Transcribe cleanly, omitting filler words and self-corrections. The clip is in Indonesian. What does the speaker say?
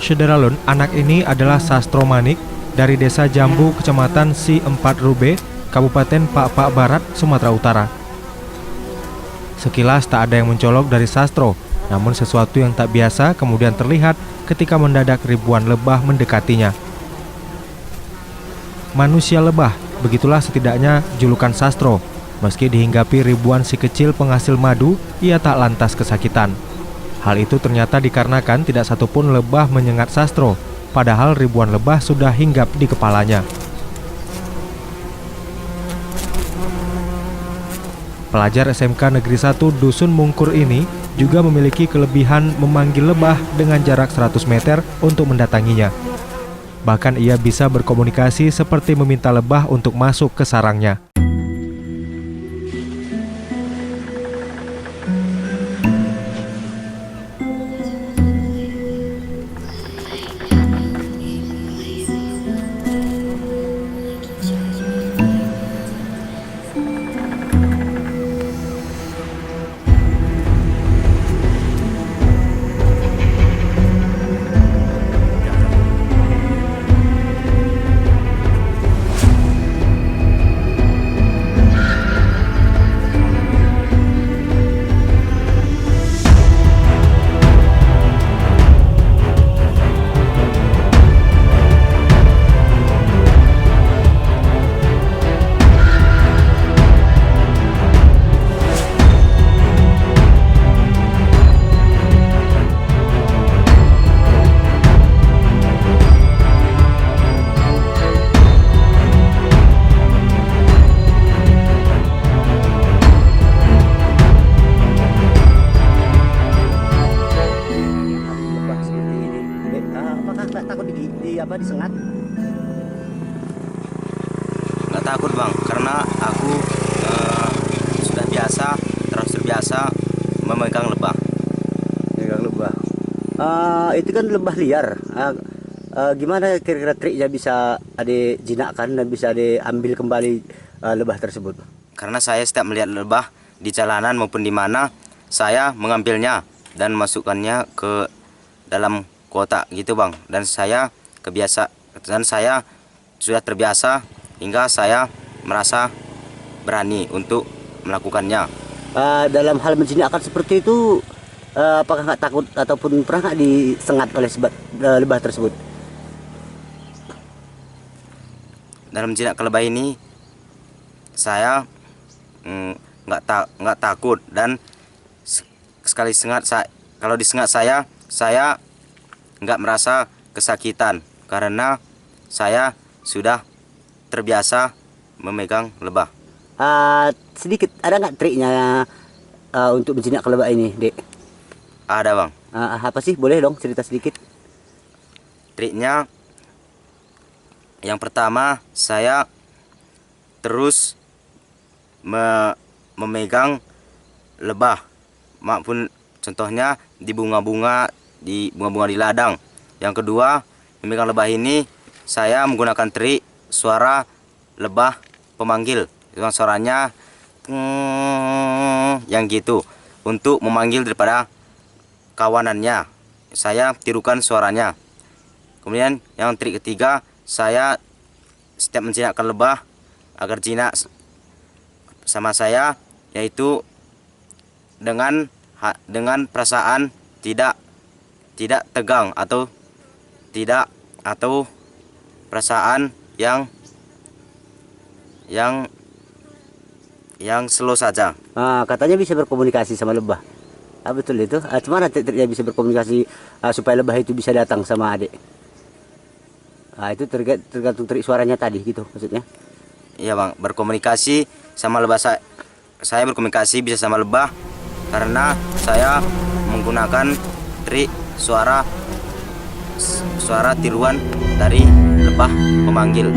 Syederalun, anak ini adalah Sastro Manik dari Desa Jambu, Kecamatan Si 4 Rube, Kabupaten Pak Barat, Sumatera Utara. Sekilas tak ada yang mencolok dari Sastro, namun sesuatu yang tak biasa kemudian terlihat ketika mendadak ribuan lebah mendekatinya. Manusia lebah, begitulah setidaknya julukan Sastro. Meski dihinggapi ribuan si kecil penghasil madu, ia tak lantas kesakitan. Hal itu ternyata dikarenakan tidak satupun lebah menyengat Sastro, padahal ribuan lebah sudah hinggap di kepalanya. Pelajar SMK Negeri 1 Dusun Mungkur ini juga memiliki kelebihan memanggil lebah dengan jarak 100 meter untuk mendatanginya. Bahkan ia bisa berkomunikasi seperti meminta lebah untuk masuk ke sarangnya. Disengat? Nggak takut bang, karena aku sudah terbiasa memegang lebah. Memegang lebah. Itu kan lebah liar. Gimana kira-kira triknya bisa dijinakkan dan bisa diambil kembali lebah tersebut? Karena saya setiap melihat lebah di jalanan maupun di mana, saya mengambilnya dan masukkannya ke dalam kotak gitu bang. Dan saya sudah terbiasa hingga saya merasa berani untuk melakukannya. Dalam hal menjinakkan seperti itu, apakah nggak takut ataupun pernah nggak disengat oleh lebah tersebut? Dalam jinak lebah ini saya nggak takut, dan sekali sengat kalau disengat saya nggak merasa kesakitan karena saya sudah terbiasa memegang lebah. Sedikit, ada nggak triknya untuk menjinakkan lebah ini, Dek? Ada bang. Apa sih? Boleh dong cerita sedikit. Triknya, yang pertama saya terus memegang lebah, maupun contohnya di bunga-bunga di ladang. Yang kedua, memegang lebah ini saya menggunakan trik suara lebah pemanggil, dengan suaranya yang gitu untuk memanggil daripada kawanannya. Saya tirukan suaranya. Kemudian yang trik ketiga, saya setiap menjinakkan lebah agar jinak sama saya, yaitu dengan perasaan tidak tegang atau perasaan yang slow saja. Katanya bisa berkomunikasi sama lebah. Betul itu. Gimana triknya bisa berkomunikasi supaya lebah itu bisa datang sama adik? Itu tergantung trik suaranya tadi gitu maksudnya. Iya bang, berkomunikasi sama lebah, saya berkomunikasi bisa sama lebah karena saya menggunakan trik suara tiruan dari lebah pemanggil.